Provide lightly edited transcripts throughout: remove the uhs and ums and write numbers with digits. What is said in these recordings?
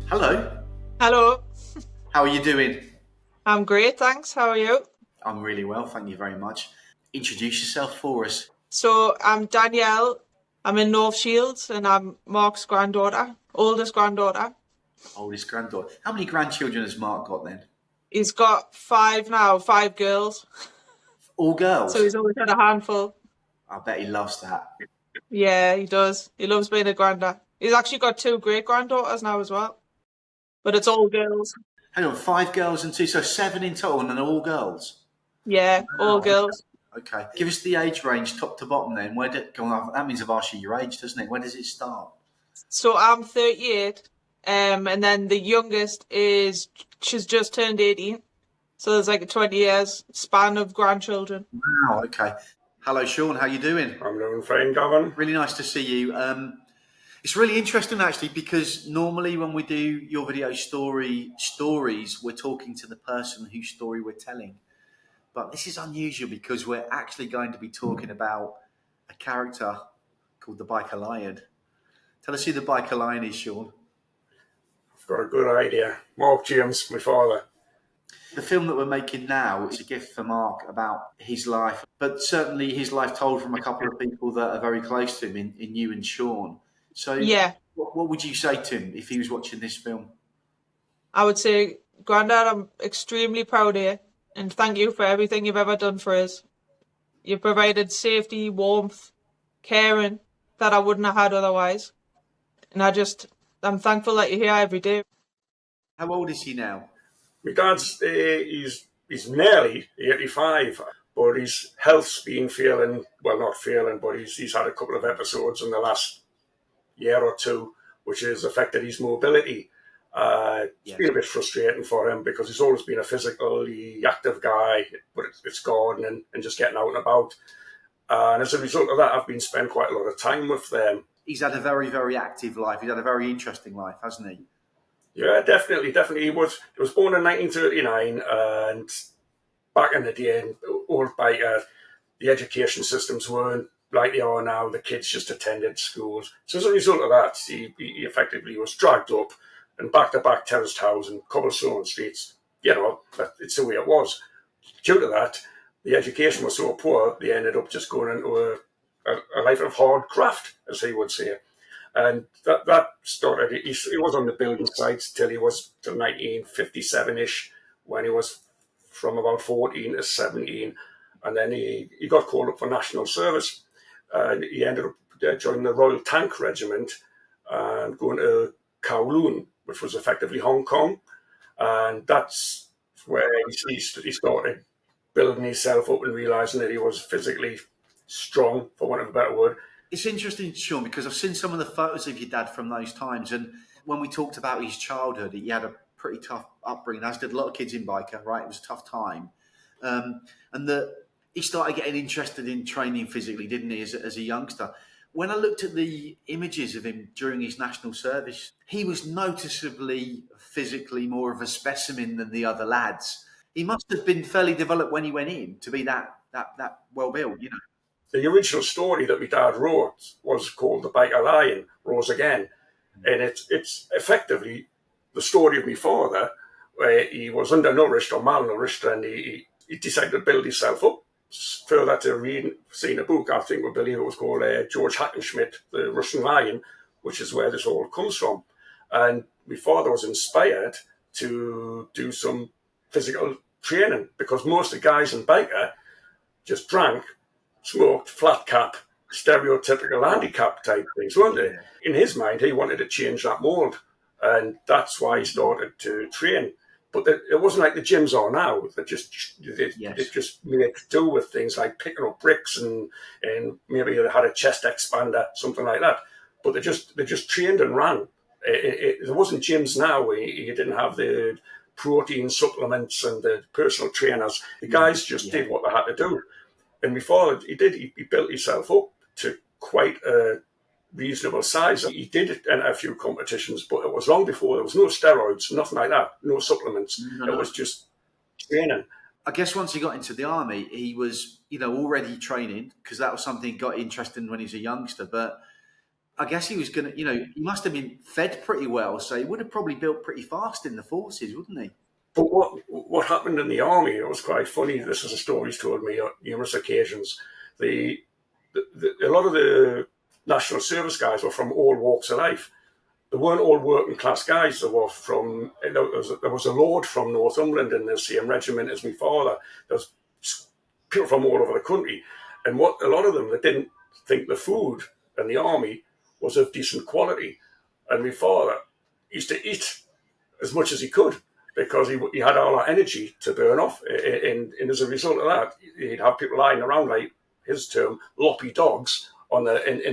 Hello, Hello, how are you doing? I'm great, thanks. How are you? I'm really well, thank you very much. Introduce yourself for us. So, I'm Danielle. I'm in North Shields and I'm Mark's granddaughter, oldest granddaughter. Oldest granddaughter. How many grandchildren has Mark got then? He's got five now, five girls. All So, girls? he's always had a handful. I bet he loves that. Yeah, he does. He loves being a granddad. He's actually got two great granddaughters now as well, but it's all girls. Hang on, five girls and two, so seven in total, and they're all girls. Yeah, all Wow. girls. Okay, give us the age range, top to bottom. Then where did go on? That means I've asked you your age, doesn't it? Where does it start? So, I'm 38, and then the youngest she's just turned 18. So, there's like a 20 years span of grandchildren. Wow. Okay. Hello, Sean. How you doing? I'm doing fine, Gavin. Really nice to see you. It's really interesting actually because normally when we do your video stories, we're talking to the person whose story we're telling. But this is unusual because we're actually going to be talking about a character called the Byker Lion. Tell us who the Byker Lion is, Sean. I've got a good idea. Mark James, my father. The film that we're making now is a gift for Mark about his life, but certainly his life told from a couple of people that are very close to him in you and Sean. So, Yeah, what would you say to him if he was watching this film? I would say, Grandad, I'm extremely proud of you and thank you for everything you've ever done for us. You've provided safety, warmth, caring that I wouldn't have had otherwise. And I'm thankful that you're here every day. How old is he now? My dad's he's nearly 85, but his health's been failing. Well, not failing, but he's had a couple of episodes in the last year or two, which has affected his mobility. It's Yes. been a bit frustrating for him because he's always been a physically active guy, but it's gardening and just getting out and about. And as a result of that, I've been spending quite a lot of time with them. He's had a very, very active life. He's had a very interesting life, hasn't he? Yeah, definitely. He was born in 1939, and back in the day, in old Byker, the education systems weren't like they are now. The kids just attended schools. So as a result of that, he effectively was dragged up and back-to-back terraced houses and cobblestone streets. It's the way it was. Due to that, the education was so poor, they ended up just going into a life of hard craft, as he would say. And that started. He was on the building sites till 1957-ish, when he was from about 14 to 17, and then he got called up for national service. He ended up joining the Royal Tank Regiment and going to Kowloon, which was effectively Hong Kong, and that's where he started building himself up and realizing that he was physically strong, for want of a better word. It's interesting, Sean, because I've seen some of the photos of your dad from those times. And when we talked about his childhood, he had a pretty tough upbringing, as did a lot of kids in Biker, right? It was a tough time. Um, and that he started getting interested in training physically, didn't he, as a youngster? When I looked at the images of him during his national service, he was noticeably physically more of a specimen than the other lads. He must have been fairly developed when he went in to be that well built, you know. The original story that my dad wrote was called The Byker Lion Rose Again. And it's effectively the story of my father, where he was undernourished or malnourished, and he decided to build himself up. Further to seeing a book, I think we believe it was called George Hackenschmidt, The Russian Lion, which is where this all comes from. And my father was inspired to do some physical training, because most of the guys in Byker just drank, smoked, flat cap, stereotypical handicap type things, weren't they? In his mind, he wanted to change that mould, and that's why he started to train. But it wasn't like the gyms are now. They just made do with things like picking up bricks and maybe they had a chest expander, something like that. But they just trained and ran. There wasn't gyms now where you didn't have the protein supplements and the personal trainers. The guys just did what they had to do. And before he built himself up to quite a reasonable size. He did enter a few competitions, but it was long before. There was no steroids, nothing like that, no supplements. No. It was just training. I guess once he got into the army, he was, already training because that was something he got interested in when he was a youngster. But I guess he was going to, he must have been fed pretty well, so he would have probably built pretty fast in the forces, wouldn't he? But what happened in the army, it was quite funny. This is a story he's told me on numerous occasions. A lot of the national service guys were from all walks of life. They weren't all working class guys. They were from, there was a lord from Northumberland in the same regiment as my father. There was people from all over the country. And what a lot of them, they didn't think the food in the army was of decent quality. And my father used to eat as much as he could because he had all that energy to burn off. And as a result of that, he'd have people lying around, like his term, loppy dogs in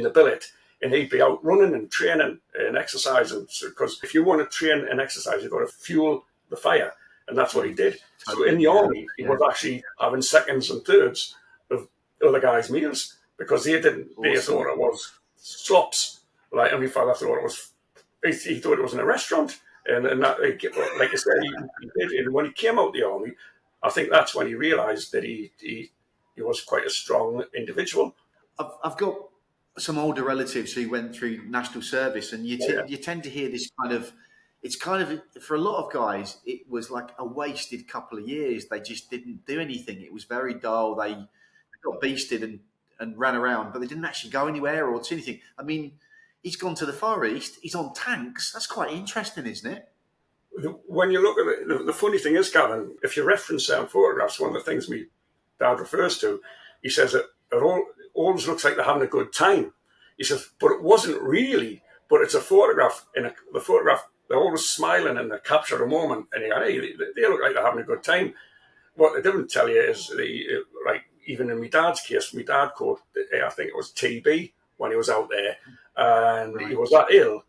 the billet. And he'd be out running and training and exercising. Because if you want to train and exercise, you've got to fuel the fire. And that's what he did. So in the army, he was actually having seconds and thirds of other guys' meals because they thought it was slops. Like, and my father thought it was, he thought it was in a restaurant. And that, like I said, he did. And when he came out of the army, I think that's when he realised that he was quite a strong individual. I've got some older relatives who went through national service, and you tend to hear this it's kind of, for a lot of guys, it was like a wasted couple of years. They just didn't do anything. It was very dull. They got beasted and ran around, but they didn't actually go anywhere or do anything. I mean, he's gone to the Far East. He's on tanks. That's quite interesting, isn't it? When you look at it, the funny thing is, Gavin, if you reference certain photographs, one of the things my dad refers to, he says that it always looks like they're having a good time. He says, but it wasn't really. But it's a photograph. The photograph, they're always smiling and they capture a moment, and hey, they look like they're having a good time. What they didn't tell you is, like even in my dad's case, my dad caught, I think it was TB when he was out there, and he was that ill.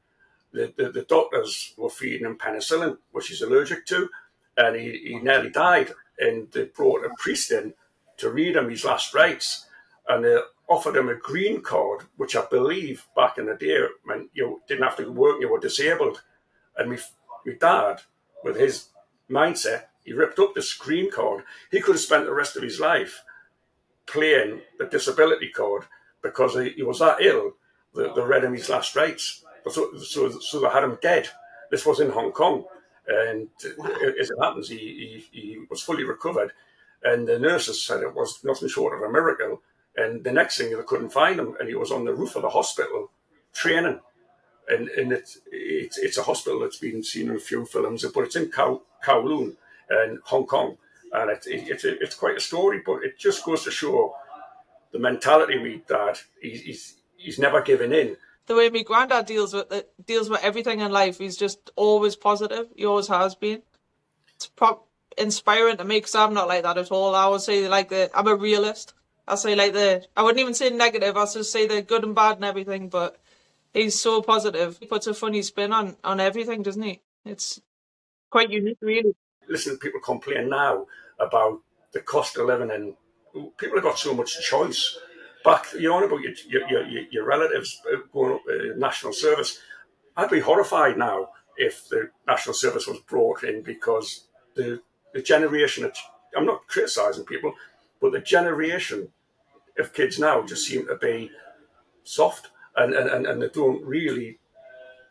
The doctors were feeding him penicillin, which he's allergic to, and he nearly died. And they brought a priest in to read him his last rites, and they offered him a green card, which I believe back in the day meant you didn't have to work, you were disabled. And my dad, with his mindset, he ripped up this green card. He could have spent the rest of his life playing the disability card because he was that ill. They read him his last rites. So they had him dead. This was in Hong Kong. And as it happens, he was fully recovered. And the nurses said it was nothing short of a miracle. And the next thing, they couldn't find him. And he was on the roof of the hospital training. And it's a hospital that's been seen in a few films, but it's in Kowloon in Hong Kong. And it's quite a story, but it just goes to show the mentality of my dad. He's never given in. The way my granddad deals with everything in life, he's just always positive. He always has been. It's inspiring to me because I'm not like that at all. I would say I'm a realist. I wouldn't even say negative. I just say the good and bad and everything. But he's so positive. He puts a funny spin on everything, doesn't he? It's quite unique, really. Listen to people complain now about the cost of living, and people have got so much choice. Back, you're on about your relatives going up national service. I'd be horrified now if the national service was brought in, because the generation, I'm not criticising people, but the generation of kids now just seem to be soft and they don't really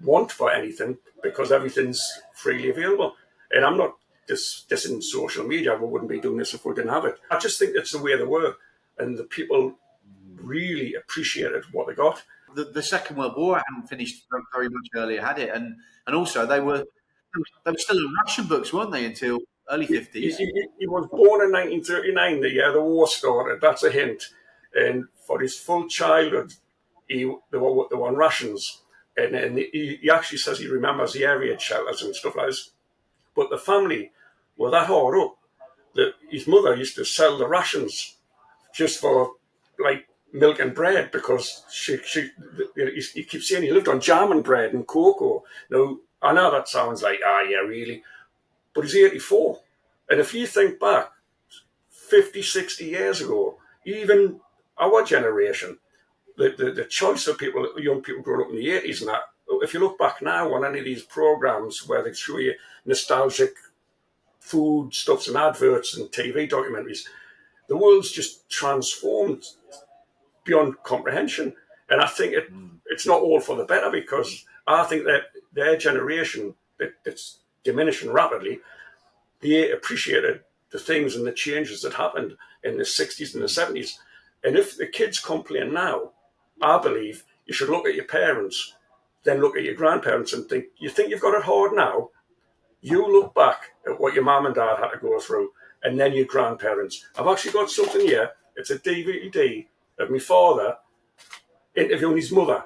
want for anything because everything's freely available. And I'm not dissing social media. We wouldn't be doing this if we didn't have it. I just think it's the way they were, and the people really appreciated what they got. The Second World War hadn't finished very much earlier, had it? And also they were still in ration books, weren't they, until early 50s? He was born in 1939, the year the war started. That's a hint. And for his full childhood, they were on rations. And he actually says he remembers the air raid shelters and stuff like this. But the family were that hard up that his mother used to sell the rations just for like milk and bread, because he keeps saying he lived on jam and bread and cocoa. Now, I know that sounds like, yeah, really. But he's 84. And if you think back 50, 60 years ago, even our generation, the choice of people, young people growing up in the 80s and that, if you look back now on any of these programs where they show you nostalgic food stuffs and adverts and TV documentaries, the world's just transformed beyond comprehension. And I think it's not all for the better, because I think that their generation, that's diminishing rapidly, they appreciated the things and the changes that happened in the 60s and the 70s. And if the kids complain now, I believe you should look at your parents, then look at your grandparents and think, you think you've got it hard now? You look back at what your mum and dad had to go through, and then your grandparents. I've actually got something here. It's a DVD of my father interviewing his mother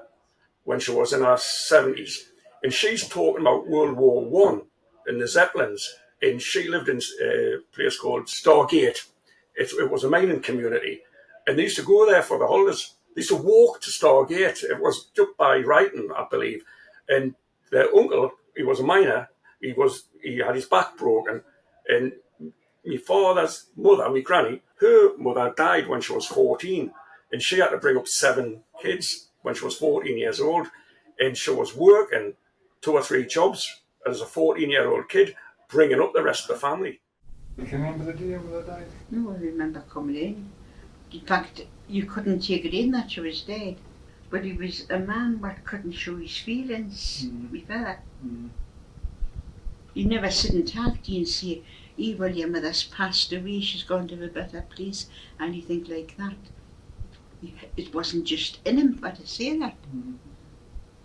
when she was in her 70s. And she's talking about World War One and the Zeppelins. And she lived in a place called Stargate. It was a mining community. And they used to go there for the holidays. They used to walk to Stargate. It was just by writing, I believe. And their uncle, he was a miner. He had his back broken. And my father's mother, my granny, her mother died when she was 14. And she had to bring up 7 kids when she was 14 years old. And she was working 2 or 3 jobs as a 14-year-old kid, bringing up the rest of the family. You can remember the day your mother died? No, I remember coming in. In fact, you couldn't take it in that she was dead. But he was a man that couldn't show his feelings with her. You never sit and talk to you and say, well, your mother's passed away, she's gone to a better place, anything like that. It wasn't just in him for to say that.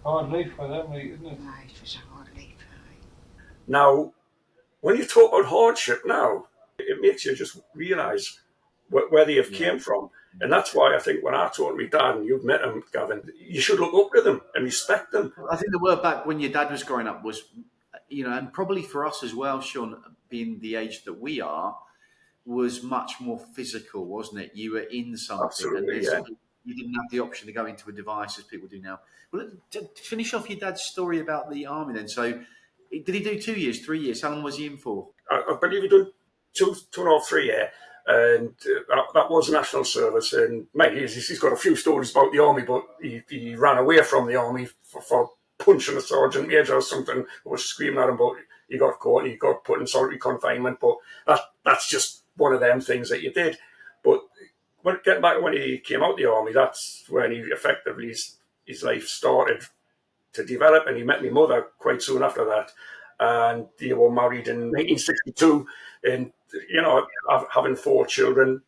Hard life for them, isn't it? Aye, it was a hard life. Now, when you talk about hardship now, it makes you just realise where they have came from. And that's why I think when I talk to my dad, and you've met him, Gavin, you should look up to them and respect them. I think the word back when your dad was growing up was, and probably for us as well, Sean, being the age that we are, was much more physical, wasn't it? You were in something. Absolutely, and you didn't have the option to go into a device as people do now. Well, to finish off your dad's story about the army then, so did he do 2 years, 3 years? How long was he in for? I believe he done 2.5, 3 years. And that was national service. And mate, he's got a few stories about the army, but he ran away from the army for punching a sergeant major or something who was screaming at him, but he got caught and he got put in solitary confinement. But that's just one of them things that you did. But getting back to when he came out of the army, that's when he effectively, his life started to develop, and he met my mother quite soon after that. And they were married in 1962, and having 4 children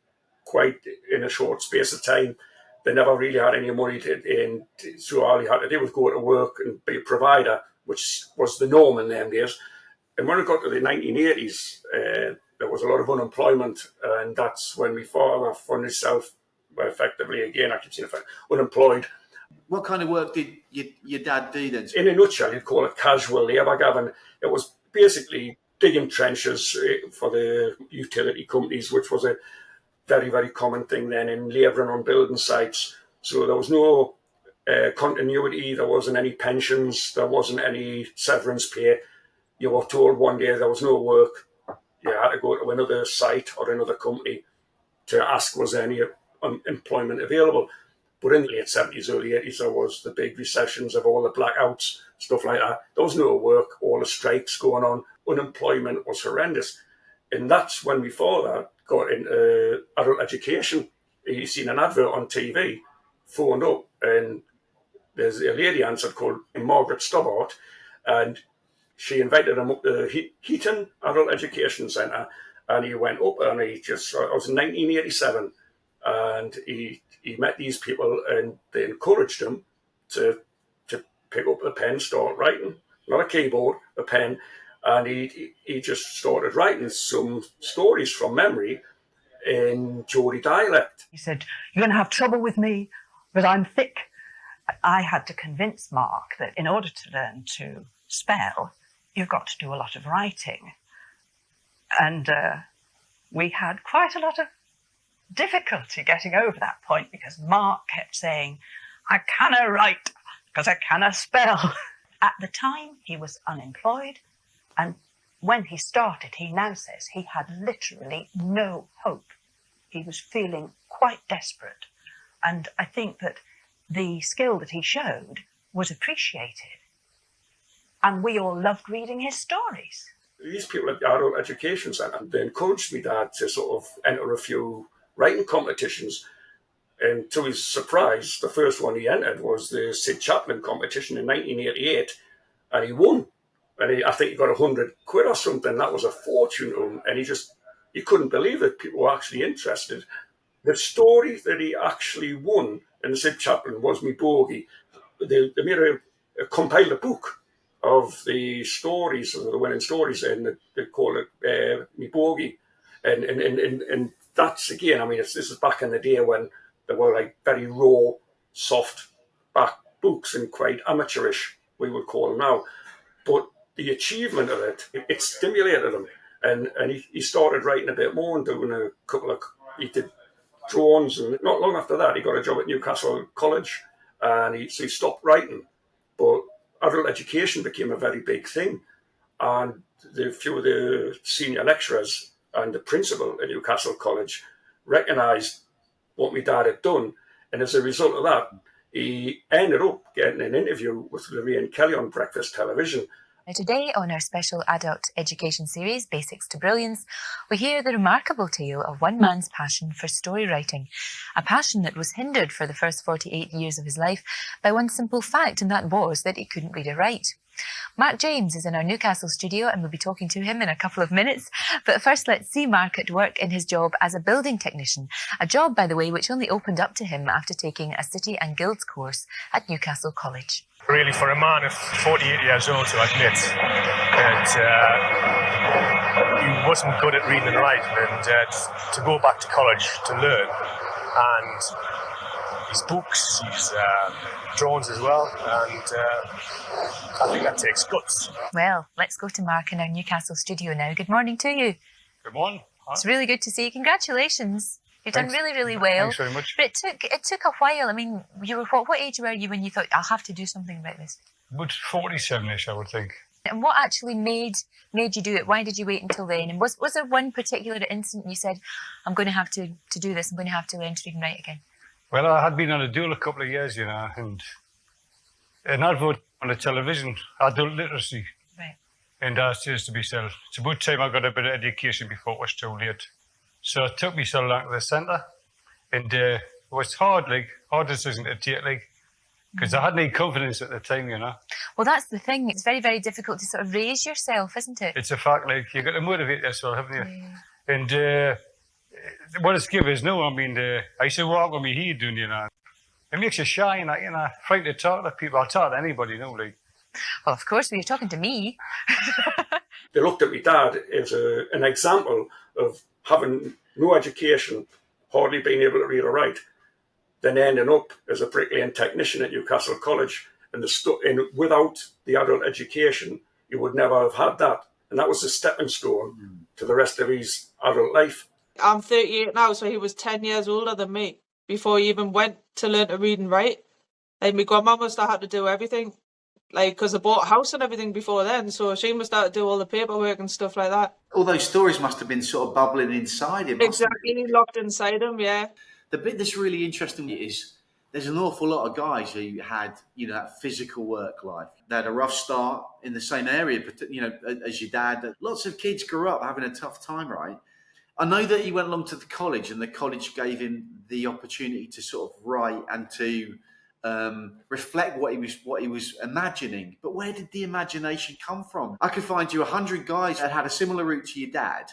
quite in a short space of time. They never really had any money, and so all he had to do was go to work and be a provider, which was the norm in them days. And when it got to the 1980s, there was a lot of unemployment, and that's when my father found himself effectively, again, I keep saying unemployed. What kind of work did your dad do then? In a nutshell, you'd call it casual labour, Gavin. It was basically digging trenches for the utility companies, which was a very, very common thing then, in labouring on building sites. So there was no continuity, there wasn't any pensions, there wasn't any severance pay. You were told one day there was no work. You had to go to another site or another company to ask was there any employment available. But in the late 70s, early 80s, there was the big recessions of all the blackouts, stuff like that. There was no work, all the strikes going on. Unemployment was horrendous. And that's when my father got into adult education. He seen an advert on TV, phoned up, and there's a lady answered called Margaret Stobbart, and she invited him up to Heaton Adult Education Centre, and he went up, and it was in 1987, and he met these people, and they encouraged him to pick up a pen, start writing, not a keyboard, a pen, and he just started writing some stories from memory in Geordie dialect. He said, "You're going to have trouble with me, but I'm thick." I had to convince Mark that in order to learn to spell, you've got to do a lot of writing. And we had quite a lot of difficulty getting over that point, because Mark kept saying, "I canna write because I canna spell." At the time, he was unemployed, and when he started, he now says he had literally no hope. He was feeling quite desperate, and I think that the skill that he showed was appreciated, and we all loved reading his stories. These people at the Adult Education Centre, they encouraged me dad to sort of enter a few writing competitions, And to his surprise, the first one he entered was the Sid Chaplin competition in 1988, and he won. And I think he got £100 or something. That was a fortune to him, and he couldn't believe that people were actually interested. The story that he actually won in the Sid Chaplin was Me Bogey. They made compiled a book of the stories, of the winning stories, and they call it Me Bogey. And that's, again, I mean, this is back in the day when they were like very raw, soft back books and quite amateurish, we would call them now. But the achievement of it stimulated him. And he started writing a bit more and doing a couple of, he did drawings, and not long after that he got a job at Newcastle College, and so he stopped writing. But adult education became a very big thing, and a few of the senior lecturers and the principal at Newcastle College recognised what my dad had done, and as a result of that, he ended up getting an interview with Lorraine Kelly on Breakfast Television. Now today on our special adult education series, Basics to Brilliance, we hear the remarkable tale of one man's passion for story writing, a passion that was hindered for the first 48 years of his life by one simple fact, and that was that he couldn't read or write. Mark James is in our Newcastle studio and we'll be talking to him in a couple of minutes. But first, let's see Mark at work in his job as a building technician, a job, by the way, which only opened up to him after taking a City and Guilds course at Newcastle College. Really, for a man of 48 years old to admit that he wasn't good at reading and writing, and to go back to college to learn, and his books, his drawings as well, and I think that takes guts. Well, let's go to Mark in our Newcastle studio now. Good morning to you. Good morning. Hi. It's really good to see you. Congratulations. You've Thanks. done really, really well. Thanks very much. But it took a while. I mean, you were what age were you when you thought, I'll have to do something about this? About 47-ish, I would think. And what actually made you do it? Why did you wait until then? And was there one particular instant you said, I'm going to have to do this, I'm going to have to learn to read and write again? Well, I had been on a dual a couple of years, you know, and an advert on the television, adult literacy. Right. And that says to myself, it's about time I got a bit of education before it was too late. So it took me so long to the centre, and it was hard decision to take, because I hadn't any confidence at the time, you know. Well, that's the thing. It's very, very difficult to sort of raise yourself, isn't it? It's a fact, you got to motivate yourself, haven't you? Yeah. And what it's given is no, I mean, I used to walk with me here doing, you know. It makes you shy, and you know, frightened to talk to people. I'll talk to anybody, you know, Well, of course, when you're talking to me. They looked at my dad as an example of having no education, hardly being able to read or write, then ending up as a bricklaying technician at Newcastle College. And without the adult education, you would never have had that. And that was the stepping stone to the rest of his adult life. I'm 38 now, so he was 10 years older than me before he even went to learn to read and write. Like, my grandma must have had to do everything, because I bought a house and everything before then, so she must have to do all the paperwork and stuff like that. All those stories must have been sort of bubbling inside him. Exactly, locked inside him, yeah. The bit that's really interesting is there's an awful lot of guys who had, you know, that physical work life. They had a rough start in the same area, but, you know, as your dad. Lots of kids grew up having a tough time, right? I know that he went along to the college, and the college gave him the opportunity to sort of write and to reflect what he was imagining. But where did the imagination come from? I could find you 100 guys that had a similar route to your dad.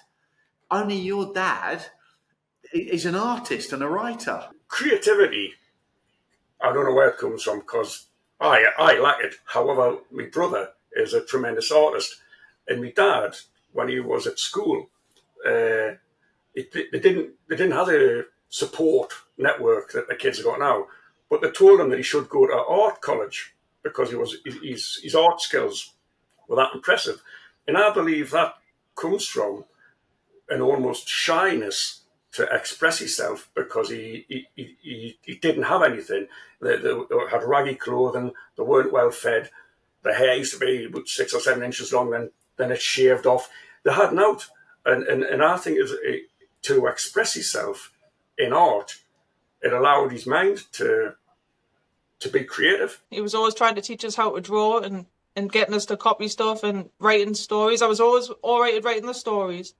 Only your dad is an artist and a writer. Creativity, I don't know where it comes from, because I lack it. However, my brother is a tremendous artist, and my dad, when he was at school, they didn't have a support network that the kids have got now. But they told him that he should go to art college because his art skills were that impressive. And I believe that comes from an almost shyness to express himself, because he didn't have anything. They had raggy clothing, they weren't well fed, the hair used to be about 6 or 7 inches long, then it shaved off. They had an out. And I think to express himself in art, it allowed his mind to be creative. He was always trying to teach us how to draw and getting us to copy stuff and writing stories. I was always all right at writing the stories,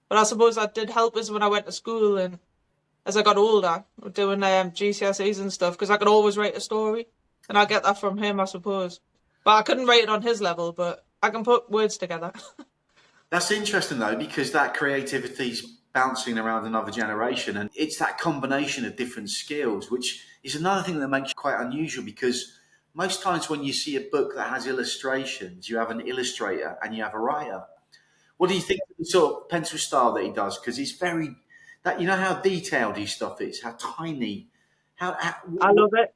but I suppose that did help us when I went to school and as I got older, doing GCSEs and stuff, because I could always write a story, and I get that from him, I suppose. But I couldn't write it on his level, but I can put words together. That's interesting though, because that creativity's bouncing around another generation, and it's that combination of different skills, which is another thing that makes it quite unusual. Because most times when you see a book that has illustrations, you have an illustrator and you have a writer. What do you think of the sort of pencil style that he does? Because he's very that you know how detailed his stuff is, how tiny, I love it.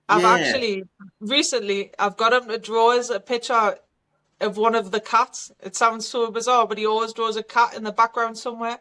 I've yeah. actually recently I've got him to draw us a picture of one of the cats. It sounds so bizarre, but he always draws a cat in the background somewhere.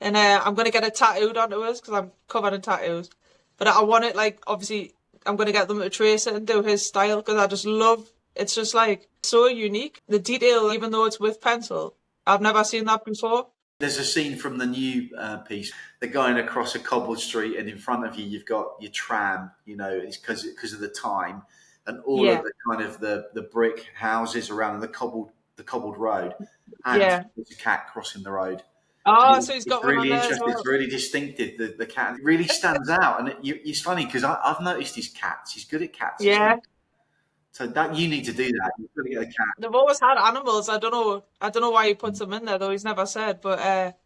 And I'm going to get it tattooed onto us because I'm covered in tattoos. But I want it, like, obviously, I'm going to get them to trace it and do his style because I just love, it's just like so unique. The detail, even though it's with pencil, I've never seen that before. There's a scene from the new piece. They're going across a cobbled street, and in front of you, you've got your tram. You know, it's because of the time, and all of the kind of the brick houses around the cobbled road, and there's a cat crossing the road. Oh, so he's got one really on there as interesting. well. It's really distinctive. The cat really stands out, and it's funny because I've noticed his cats. He's good at cats. Yeah. So that you need to do that. You've got to get a cat. They've always had animals. I don't know why he puts them in there though. He's never said, but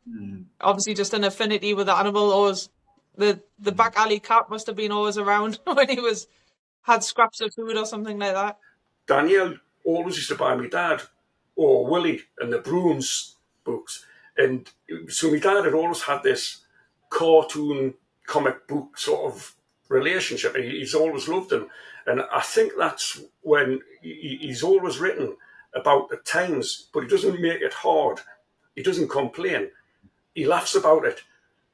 obviously just an affinity with the animal. Always the back alley cat must have been always around when he had scraps of food or something like that. Danielle always used to buy me dad or Willie and the Brooms books, and so my dad had always had this cartoon comic book sort of relationship, and he's always loved them. And I think that's when he's always written about the times, but he doesn't make it hard. He doesn't complain. He laughs about it.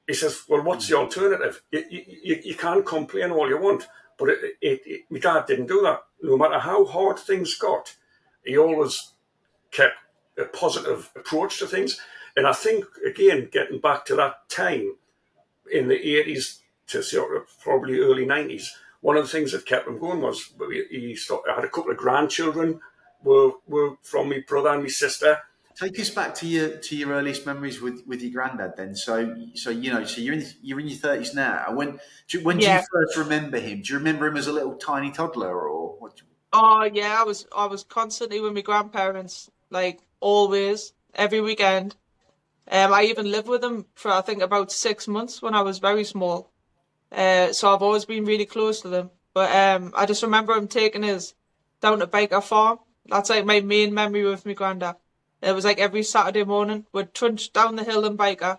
He says, well, what's the alternative? You can't complain all you want. But my dad didn't do that. No matter how hard things got, he always kept a positive approach to things. And I think, again, getting back to that time in the 80s to sort of probably early 90s, one of the things that kept him going was he had a couple of grandchildren were from my brother and my sister. Take us back to your earliest memories with your granddad. Then, so you're in your 30s now. When do you first remember him? Do you remember him as a little tiny toddler or what? Oh yeah, I was constantly with my grandparents, like always, every weekend. I even lived with them for I think about 6 months when I was very small. So I've always been really close to them. But I just remember him taking us down to Byker Farm. That's like my main memory with my granddad. It was like every Saturday morning, we'd trudge down the hill in Byker,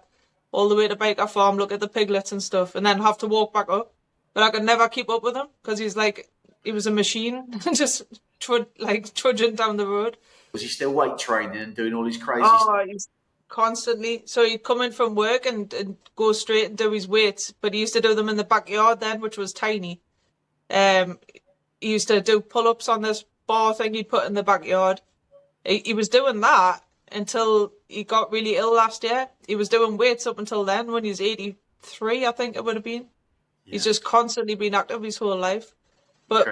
all the way to Byker Farm, look at the piglets and stuff, and then have to walk back up. But I could never keep up with him because he was a machine, just trudging down the road. Was he still weight training and doing all his crazy stuff? He's constantly. So he'd come in from work and go straight and do his weights, but he used to do them in the backyard then, which was tiny. He used to do pull-ups on this bar thing he'd put in the backyard. He was doing that until he got really ill last year. He was doing weights up until then when he's 83, I think it would have been. Yeah. He's just constantly been active his whole life. But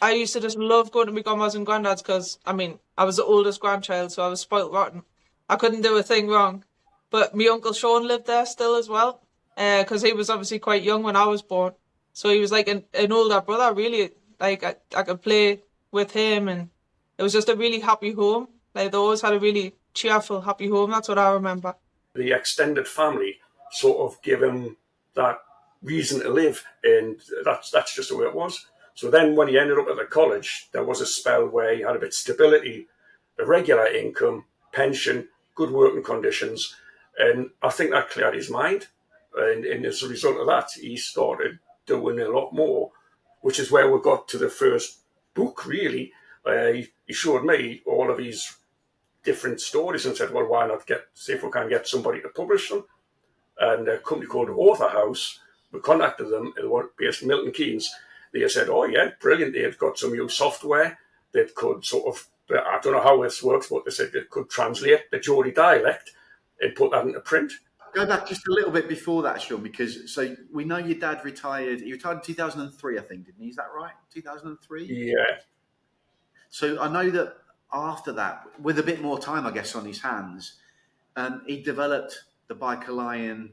I used to just love going to my grandma's and granddad's because, I mean, I was the oldest grandchild, so I was spoilt rotten. I couldn't do a thing wrong. But my Uncle Sean lived there still as well, because he was obviously quite young when I was born. So he was like an older brother, really. Like, I could play with him, and it was just a really happy home. Like, they always had a really cheerful, happy home. That's what I remember. The extended family sort of gave him that reason to live, and that's just the way it was. So then when he ended up at the college, there was a spell where he had a bit of stability, a regular income, pension, good working conditions, and I think that cleared his mind. And as a result of that, he started doing a lot more, which is where we got to the first book, really. He showed me all of these different stories and said, well, why not see if we can get somebody to publish them? And a company called Author House, we contacted them, they were based in Milton Keynes. They said, oh yeah, brilliant. They've got some new software that could sort of, I don't know how this works, but they said it could translate the Geordie dialect and put that into print. Go back just a little bit before that, Sean, because so we know your dad retired. He retired in 2003, I think, didn't he? Is that right? 2003? Yeah. So I know that after that, with a bit more time, I guess, on his hands, he developed the Byker Lion.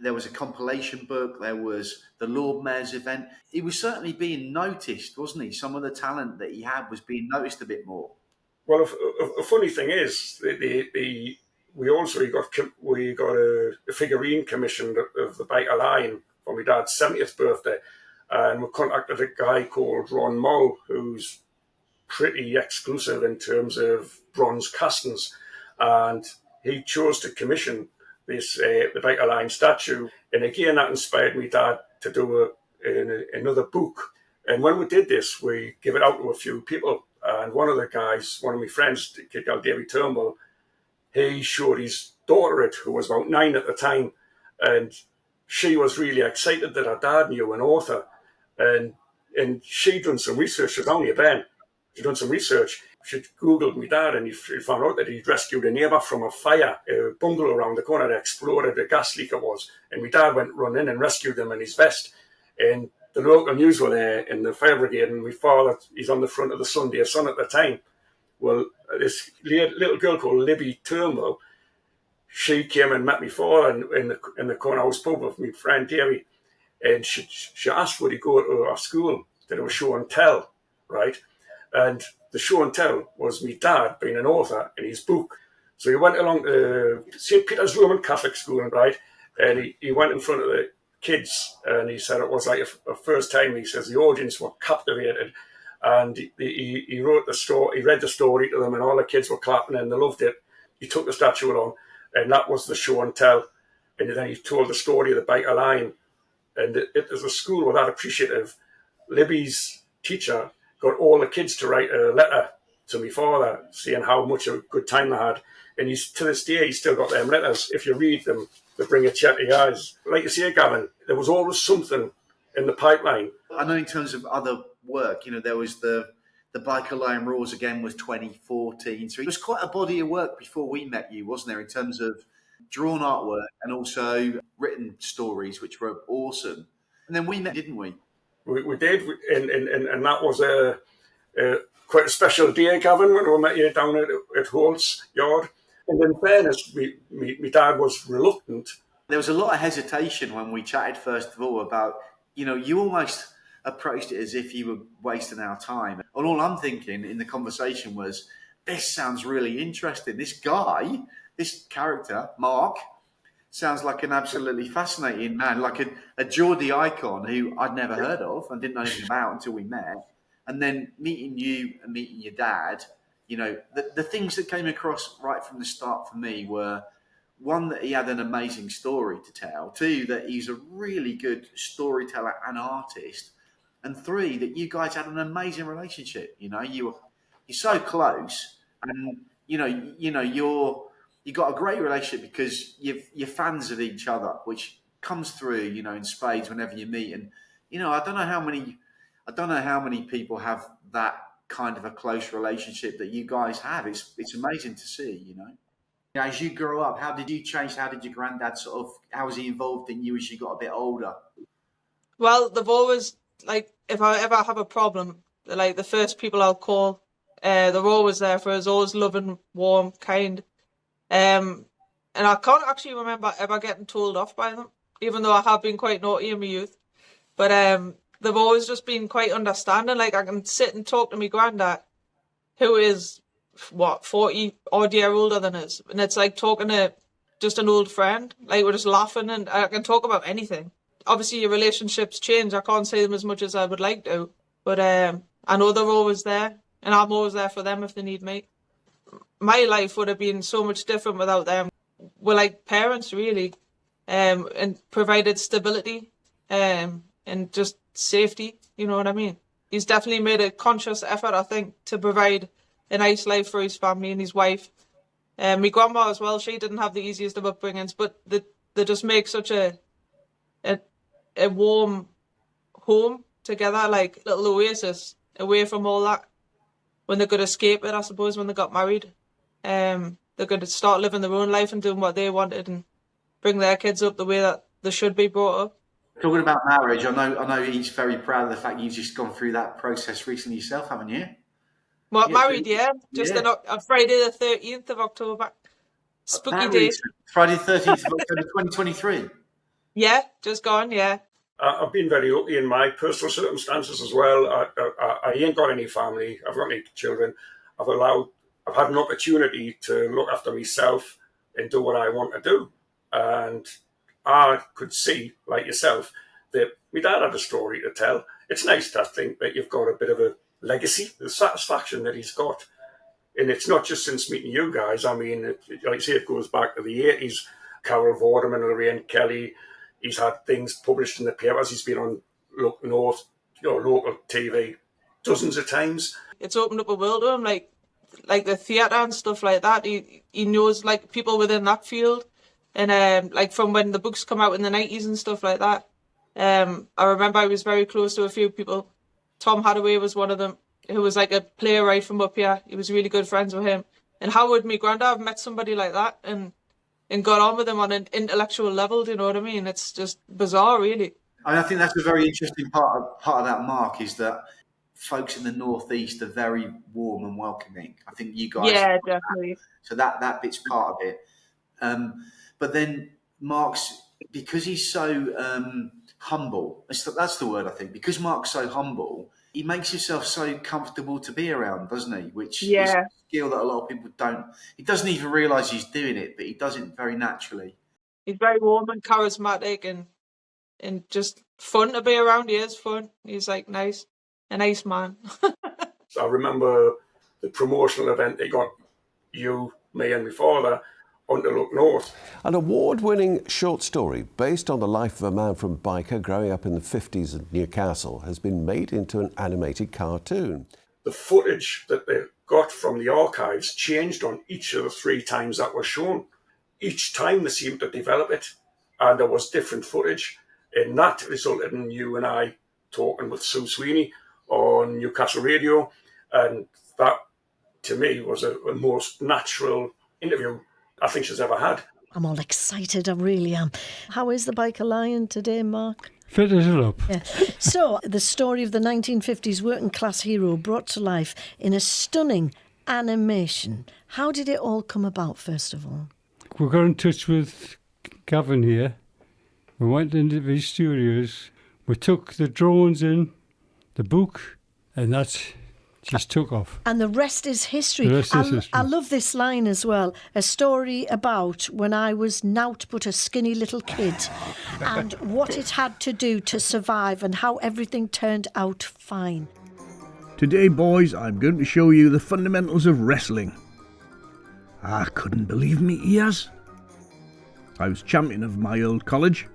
There was a compilation book. There was the Lord Mayor's event. He was certainly being noticed, wasn't he? Some of the talent that he had was being noticed a bit more. Well, a funny thing is, we got a figurine commissioned of the Byker Lion for my dad's 70th birthday, and we contacted a guy called Ron Mull, who's pretty exclusive in terms of bronze castings, and he chose to commission this the Byker Lion statue, and again that inspired me dad to do another book. And when we did this, we gave it out to a few people, and one of my friends, a kid called David Turnbull, he showed his daughter it, who was about 9 at the time, and she was really excited that her dad knew an author, and she'd done some research. She was only a Ben. She'd done some research. She Googled my dad, and he found out that he'd rescued a neighbour from a fire, a bungalow around the corner that exploded, a gas leak it was, and my dad went run in and rescued him in his vest, and the local news were there in the fire brigade, and my father, he's on the front of the Sunday Sun at the time. Well, this little girl called Libby Turnbull, she came and met me father in the cornerhouse pub with my friend Davy, and she asked would he go to our school to do a show and tell, right? And the show and tell was me dad being an author in his book. So he went along to St. Peter's Roman Catholic School, right? And he went in front of the kids, and he said it was like a first time. He says the audience were captivated, and he wrote the story, he read the story to them, and all the kids were clapping and they loved it. He took the statue along, and that was the show and tell. And then he told the story of the Byker Lion, and it was a school were that appreciative. Libby's teacher got all the kids to write a letter to my father saying how much a good time they had, and to this day he's still got them letters. If you read them, they bring a tear to your eyes. Like you say, Gavin, there was always something in the pipeline. I know in terms of other work, there was the Byker Lion Roars again was 2014. So it was quite a body of work before we met you, wasn't there, in terms of drawn artwork and also written stories, which were awesome. And then we met, didn't we? We did, and that was quite a special day, Gavin, when we met you down at Holt's yard. And in fairness, my dad was reluctant. There was a lot of hesitation when we chatted, first of all, about, you almost approached it as if you were wasting our time. And all I'm thinking in the conversation was, this sounds really interesting. This guy, this character, Mark, sounds like an absolutely fascinating man, like a Geordie icon who I'd never heard of and didn't know anything about until we met. And then meeting you and meeting your dad, the things that came across right from the start for me were, one, that he had an amazing story to tell, two, that he's a really good storyteller and artist, and three, that you guys had an amazing relationship. You're so close, and you got a great relationship because you're fans of each other, which comes through, in spades whenever you meet. And I don't know how many people have that kind of a close relationship that you guys have. It's amazing to see. As you grow up, how did you change? How did your granddad how was he involved in you as you got a bit older? Well, they've always, if I ever have a problem, they're the first people I'll call. They're always there for us, always loving, warm, kind. And I can't actually remember ever getting told off by them, even though I have been quite naughty in my youth. But they've always just been quite understanding. I can sit and talk to my granddad, who is, 40 odd year older than us. And it's like talking to just an old friend. We're just laughing, and I can talk about anything. Obviously, your relationships change. I can't say them as much as I would like to. But I know they're always there, and I'm always there for them if they need me. My life would have been so much different without them. We're like parents, really, and provided stability and just safety, you know what I mean? He's definitely made a conscious effort, I think, to provide a nice life for his family and his wife. My grandma as well, she didn't have the easiest of upbringings, but they just make such a warm home together, like little oasis away from all that. When they could escape it, I suppose, when they got married. They're going to start living their own life and doing what they wanted and bring their kids up the way that they should be brought up. Talking about marriage, I know he's very proud of the fact you've just gone through that process recently yourself, haven't you? Well, married, yeah. Just on Friday the 13th of October. Spooky day. Friday the 13th of October 2023. Yeah, just gone, yeah. I've been very lucky in my personal circumstances as well. I ain't got any family. I've got any children. I've had an opportunity to look after myself and do what I want to do. And I could see, like yourself, that my dad had a story to tell. It's nice to think that you've got a bit of a legacy, the satisfaction that he's got. And it's not just since meeting you guys. I mean, like I say, it goes back to the 80s. Carol Vorderman, Lorraine Kelly. He's had things published in the papers. He's been on North, local TV dozens of times. It's opened up a world to him, like the theatre and stuff like that. He knows like people within that field, and like from when the books come out in the 90s and stuff like that. I remember I was very close to a few people. Tom Hadaway was one of them, who was like a playwright from up here. He was really good friends with him. And how would my granddad have met somebody like that and got on with him on an intellectual level? Do you know what I mean? It's just bizarre, really. And I think that's a very interesting part of that, Mark, is that folks in the Northeast are very warm and welcoming. I think you guys, yeah, definitely. So that bit's part of it. But then Mark's, because he's so humble, that's the word, I think. Because Mark's so humble, he makes himself so comfortable to be around, doesn't he? Which is a skill that a lot of people don't. He doesn't even realise he's doing it, but he does it very naturally. He's very warm and charismatic and just fun to be around. He is fun. He's like a nice man. I remember the promotional event they got you, me and my father on to Look North. An award-winning short story based on the life of a man from Byker growing up in the 50s in Newcastle has been made into an animated cartoon. The footage that they got from the archives changed on each of the 3 times that was shown. Each time they seemed to develop it, and there was different footage, and that resulted in you and I talking with Sue Sweeney on Newcastle Radio, and that, to me, was a most natural interview I think she's ever had. I'm all excited, I really am. How is the Byker Lion today, Mark? Fit it up. Yeah. So, the story of the 1950s working class hero brought to life in a stunning animation. How did it all come about, first of all? We got in touch with Gavin here. We went into these studios. We took the drones in, the book, and that's just took off. And the rest is history. The rest is history. I love this line as well. A story about when I was naught but a skinny little kid and what it had to do to survive and how everything turned out fine. Today, boys, I'm going to show you the fundamentals of wrestling. I couldn't believe me ears. I was champion of my old college.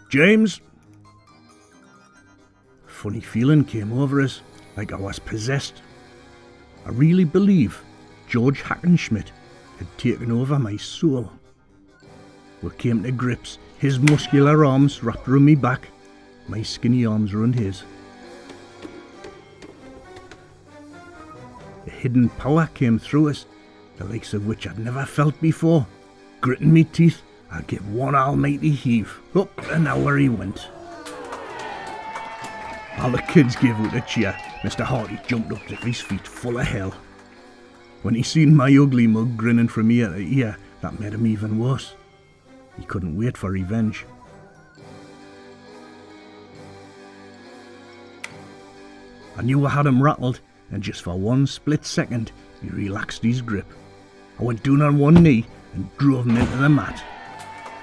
James. A funny feeling came over us, like I was possessed. I really believe George Hackenschmidt had taken over my soul. We came to grips, his muscular arms wrapped around me back, my skinny arms around his. A hidden power came through us, the likes of which I'd never felt before. Gritting me teeth, I'd give one almighty heave. Up and over he went. All the kids gave out a cheer. Mr. Hardy jumped up to his feet full of hell. When he seen my ugly mug grinning from ear to ear, that made him even worse. He couldn't wait for revenge. I knew I had him rattled, and just for one split second, he relaxed his grip. I went down on one knee and drove him into the mat.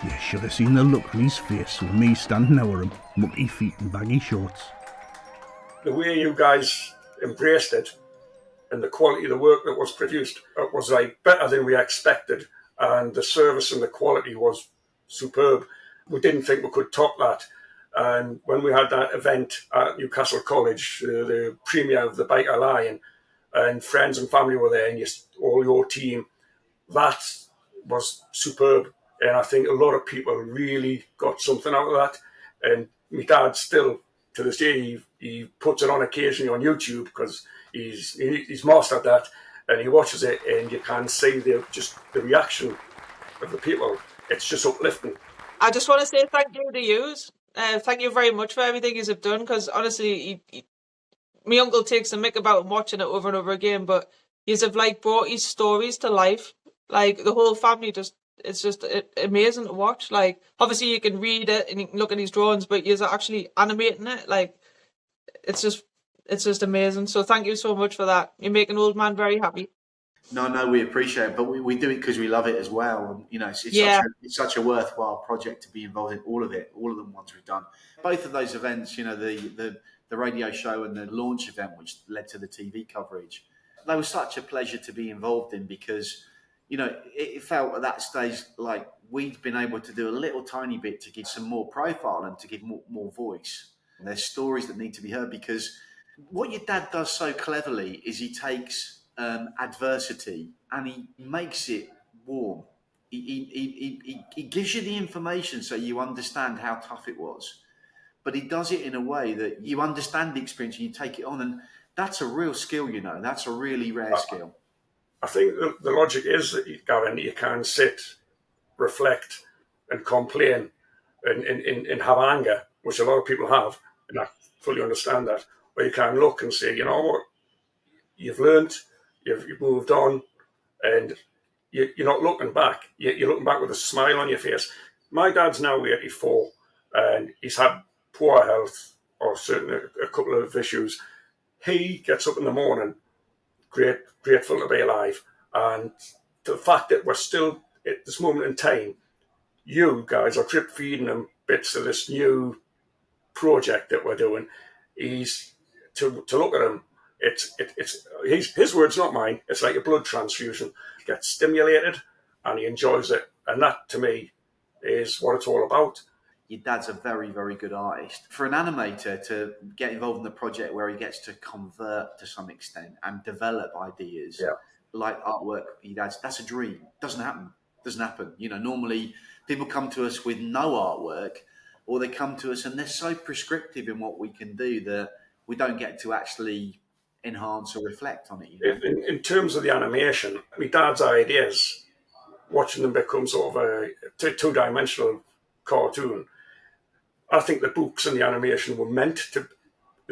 You should have seen the look on his face with me standing over him, mucky feet and baggy shorts. The way you guys embraced it and the quality of the work that was produced, it was like better than we expected, and the service and the quality was superb. We didn't think we could top that. And when we had that event at Newcastle College, the premiere of the Byker Lion, and friends and family were there, and all your team, that was superb. And I think a lot of people really got something out of that. And my dad still, to this day, he puts it on occasionally on YouTube because he's mastered that, and he watches it, and you can see the reaction of the people. It's just uplifting. I just want to say thank you to yous. Thank you very much for everything you have done, because honestly, my uncle takes a mick about watching it over and over again, but you have like brought his stories to life. Like the whole family just just amazing to watch. Like, obviously you can read it and you can look at these drawings, but you're actually animating it. Like, it's just amazing. So thank you so much for that. You make an old man very happy. No, we appreciate it, but we do it because we love it as well. And, you know, it's such a worthwhile project to be involved in all of it, all of the ones we've done. Both of those events, you know, the radio show and the launch event, which led to the TV coverage, they were such a pleasure to be involved in because, you know, it felt at that stage like we'd been able to do a little tiny bit to give some more profile and to give more voice. And there's stories that need to be heard because what your dad does so cleverly is he takes adversity and he makes it warm. He gives you the information so you understand how tough it was, but he does it in a way that you understand the experience and you take it on, and that's a real skill, you know. That's a really rare skill. I think the logic is that, Gavin, you can sit, reflect and complain and have anger, which a lot of people have, and I fully understand that. But you can look and say, you know what, you've learnt, you've moved on, and you're not looking back. You're looking back with a smile on your face. My dad's now 84, and he's had poor health or a couple of issues. He gets up in the morning, grateful to be alive, and the fact that we're still at this moment in time, you guys are drip feeding him bits of this new project that we're doing. He's to look at him. It's his words, not mine. It's like a blood transfusion. He gets stimulated and he enjoys it, and that to me is what it's all about. Your dad's a very, very good artist. For an animator to get involved in the project where he gets to convert to some extent and develop ideas like artwork, that's a dream. Doesn't happen. You know, normally people come to us with no artwork, or they come to us and they're so prescriptive in what we can do that we don't get to actually enhance or reflect on it. You know? In terms of the animation, my dad's ideas, watching them become sort of a two-dimensional cartoon, I think the books and the animation were meant to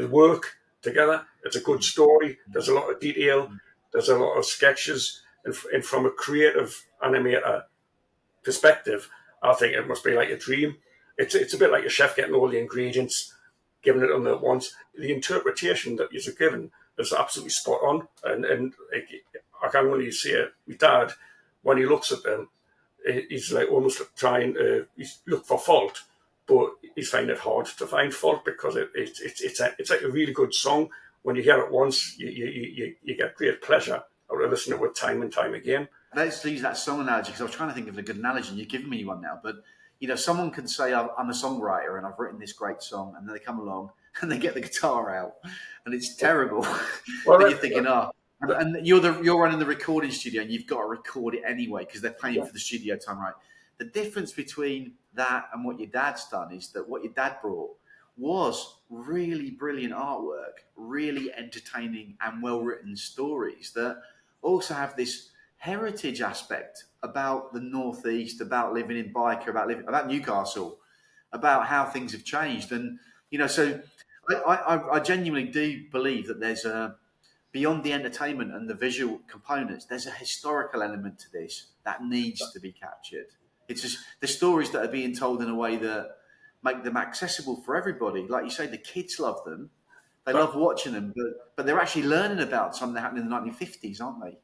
work together. It's a good story. There's a lot of detail. There's a lot of sketches. And from a creative animator perspective, I think it must be like a dream. It's a bit like a chef getting all the ingredients, giving it on at once. The interpretation that you're given is absolutely spot on. And I can only say it. My dad, when he looks at them, he's like almost trying to look for fault. But he's finding it hard to find fault because it's like a really good song. When you hear it once, you get great pleasure out of listening to it time and time again. Let's use that song analogy because I was trying to think of a good analogy and you're giving me one now. But, you know, someone can say, I'm a songwriter and I've written this great song, and then they come along and they get the guitar out and it's terrible. Well, you're thinking, and you're running the recording studio and you've got to record it anyway because they're paying for the studio time, right? The difference between that and what your dad's done is that what your dad brought was really brilliant artwork, really entertaining and well-written stories that also have this heritage aspect about the Northeast, about living in Byker, about Newcastle, about how things have changed. And, you know, so I genuinely do believe that there's beyond the entertainment and the visual components, there's a historical element to this that needs to be captured. It's just the stories that are being told in a way that make them accessible for everybody. Like you say, the kids love them. They love watching them, but they're actually learning about something that happened in the 1950s, aren't they?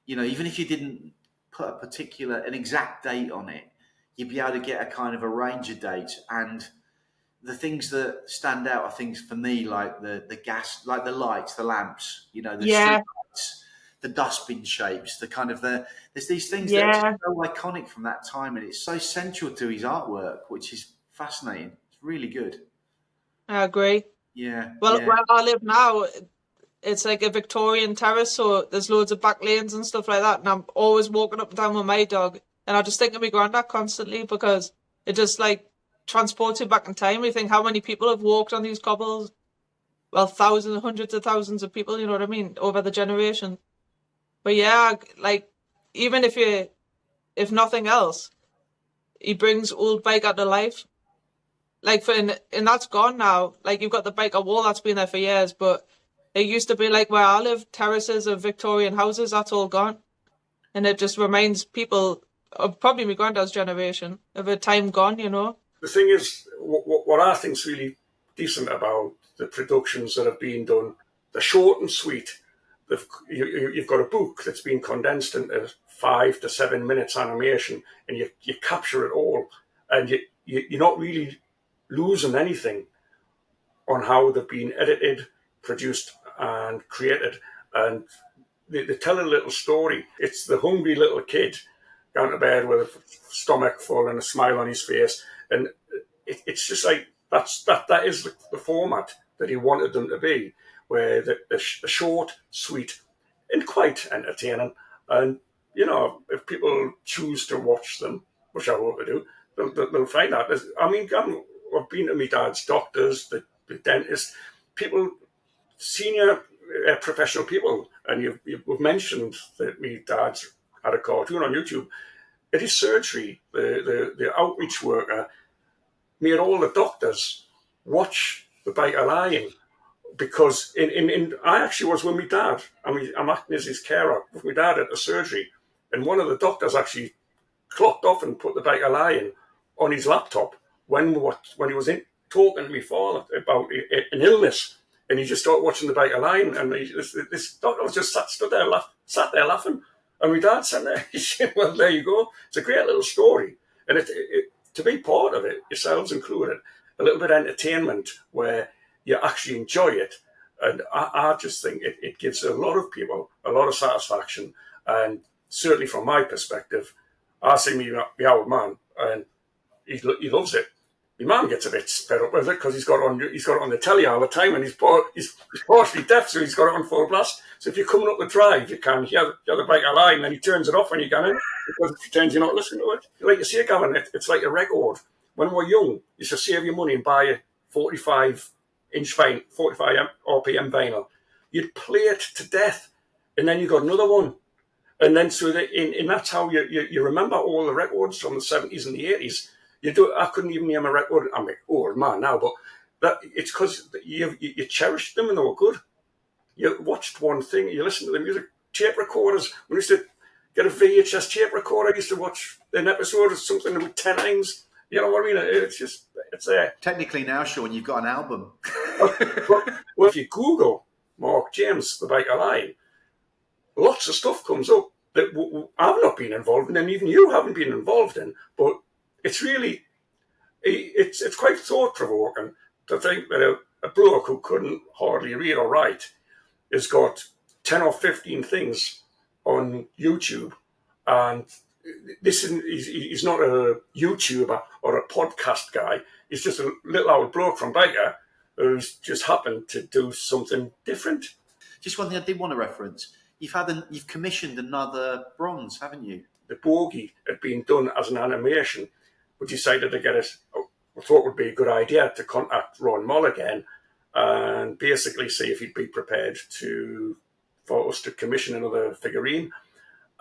You know, even if you didn't put an exact date on it, you'd be able to get a kind of a range of dates. And the things that stand out are things for me like the gas, like the lights, the lamps, you know, the street lights, the dustbin shapes, there's these things that are so iconic from that time, and it's so central to his artwork, which is fascinating. It's really good. I agree. Yeah. Well, where I live now, it's like a Victorian terrace, so there's loads of back lanes and stuff like that, and I'm always walking up and down with my dog, and I just think of my granddad constantly because it just like transports you back in time. You think how many people have walked on these cobbles? Well, thousands, hundreds of thousands of people, you know what I mean, over the generation. But yeah, like, even if nothing else, he brings old Byker to life. Like, and that's gone now. Like, you've got the Byker wall that's been there for years, but it used to be like where I live, terraces of Victorian houses, that's all gone. And it just reminds people probably my granddad's generation of a time gone, you know. The thing is, what I think's really decent about the productions that have been done, they're short and sweet. You've got a book that's been condensed into 5 to 7 minutes animation, and you capture it all, and you're not really losing anything on how they've been edited, produced, and created. And they tell a little story. It's the hungry little kid going to bed with a stomach full and a smile on his face, and it's just like that is the format that he wanted them to be, where the short, sweet, and quite entertaining. And you know, if people choose to watch them, which I hope they do, they'll find that. I mean, I've been to my dad's doctors, the dentist, people, senior professional people, and you've mentioned that my dad's had a cartoon on YouTube. At his surgery, the outreach worker made all the doctors watch the Byker Lion, because I actually was with my dad. I mean, I'm acting as his carer with my dad at the surgery, and one of the doctors actually clocked off and put the Byker Lion on his laptop when he was talking to me father about an illness, and he just started watching the Byker Lion, and this doctor was just sat there laughing, and my dad said, "Well, there you go. It's a great little story," and to be part of it, yourselves included, a little bit of entertainment where you actually enjoy it. And I just think it gives a lot of people a lot of satisfaction. And certainly from my perspective, I see my old man, and he loves it. My mum gets a bit fed up with it because he's got it on the telly all the time, and he's partially deaf, so he's got it on full blast. So if you're coming up the drive, you can hear the Byker Lion, and he turns it off when you get in, because it pretends you're not listening to it. Like you say, Gavin, it's like a record. When we were young, you used to save your money and buy a 45-inch vinyl, 45 RPM vinyl. You'd play it to death, and then you got another one. And then and that's how you remember all the records from the 70s and the 80s. I couldn't even name a record. I'm like, old man now, but it's because you cherished them and they were good. You watched one thing, you listened to the music. Tape recorders. When we used to get a VHS tape recorder, I used to watch an episode of something with 10 times. You know what I mean? It's there. Technically now, Sean, you've got an album. Well, if you Google Mark James, the Byker Lion, lots of stuff comes up that I've not been involved in, and even you haven't been involved in, but it's really, it's quite thought-provoking to think that a bloke who couldn't hardly read or write has got 10 or 15 things on YouTube, and he's not a YouTuber or a podcast guy. He's just a little old bloke from Byker who's just happened to do something different. Just one thing I did want to reference. You've commissioned another bronze, haven't you? The Bogey had been done as an animation. We decided to get it. I thought it would be a good idea to contact Ron Moll again and basically see if he'd be prepared for us to commission another figurine.